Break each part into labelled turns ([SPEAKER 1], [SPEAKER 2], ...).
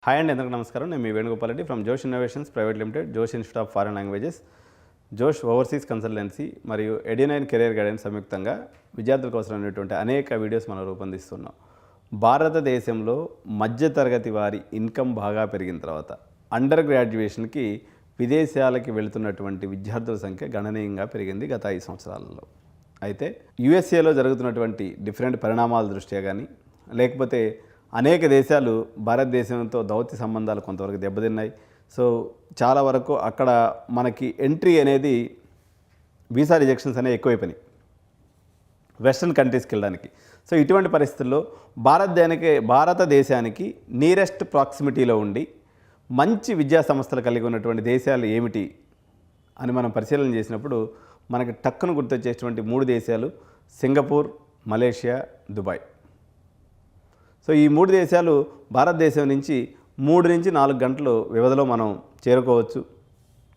[SPEAKER 1] Hi అండి, అందరికీ నమస్కారం. నేను మీ వేణుగోపాల్ రెడ్డి ఫ్రమ్ జోష్ ఇన్నోవేషన్స్ ప్రైవేట్ లిమిటెడ్, జోష్ ఇన్స్టిట్యూట్ ఆఫ్ ఫారెన్ లాంగ్వేజెస్, జోష్ ఓవర్సీస్ కన్సల్టెన్సీ మరియు ఎడినైన్ కెరీర్ గైడెన్స్ సంయుక్తంగా విద్యార్థులకు అవసరమైనటువంటి అనేక వీడియోస్ మనం రూపొందిస్తున్నాం. భారతదేశంలో మధ్యతరగతి వారి ఇన్కమ్ బాగా పెరిగిన తర్వాత అండర్ గ్రాడ్యుయేషన్కి విదేశాలకి వెళుతున్నటువంటి విద్యార్థుల సంఖ్య గణనీయంగా పెరిగింది గత 5 సంవత్సరాలలో. అయితే యుఎస్ఏలో జరుగుతున్నటువంటి డిఫరెంట్ పరిణామాల దృష్ట్యా కానీ, లేకపోతే అనేక దేశాలు భారతదేశంతో దౌత్య సంబంధాలు కొంతవరకు దెబ్బతిన్నాయి. సో చాలా వరకు అక్కడ మనకి ఎంట్రీ అనేది వీసా రిజెక్షన్స్ అనేవి ఎక్కువైపోయినాయి వెస్ట్రన్ కంట్రీస్కి వెళ్ళడానికి. సో ఇటువంటి పరిస్థితుల్లో భారతదేశానికి నియరెస్ట్ ప్రాక్సిమిటీలో ఉండి మంచి విద్యా సంస్థలు కలిగి ఉన్నటువంటి దేశాలు ఏమిటి అని మనం పరిశీలన చేసినప్పుడు మనకి టక్కును గుర్తొచ్చేటువంటి 3 దేశాలు సింగపూర్, మలేషియా, దుబాయ్. సో ఈ 3 దేశాలు భారతదేశం నుంచి 3 నుంచి 4 గంటలు వ్యవధిలో మనం చేరుకోవచ్చు.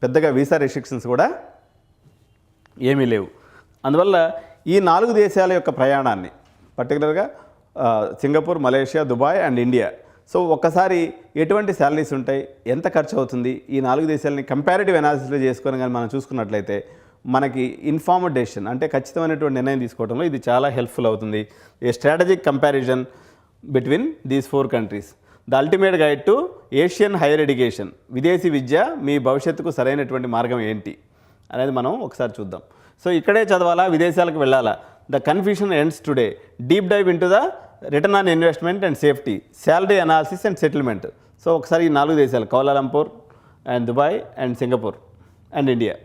[SPEAKER 1] పెద్దగా వీసా రెస్ట్రిక్షన్స్ కూడా ఏమీ లేవు. అందువల్ల ఈ 4 దేశాల యొక్క ప్రయాణాన్ని పర్టికులర్గా Singapore, Malaysia, Dubai and India. So ఒక్కసారి ఎటువంటి శాలరీస్ ఉంటాయి, ఎంత ఖర్చు అవుతుంది, ఈ 4 దేశాలని కంపారిటివ్ అనాలిసిస్లో చేసుకొని కానీ మనం చూసుకున్నట్లయితే మనకి ఇన్ఫార్మ్డ్ డెసిషన్ అంటే ఖచ్చితమైనటువంటి నిర్ణయం తీసుకోవడంలో ఇది చాలా హెల్ప్ఫుల్ అవుతుంది. A strategic comparison between these 4 countries, the ultimate guide to Asian higher education. విదేశీ విద్య మీ భవిష్యత్తుకు సరైనటువంటి మార్గం ఏంటి అనేది మనం ఒకసారి చూద్దాం. సో ఇక్కడే చదవాలా, విదేశాలకు వెళ్ళాలా? The confusion ends today. Deep dive into the return on investment and safety, salary analysis and settlement. So ఒకసారి ఈ 4 దేశాలు Kuala Lumpur and Dubai and Singapore and India.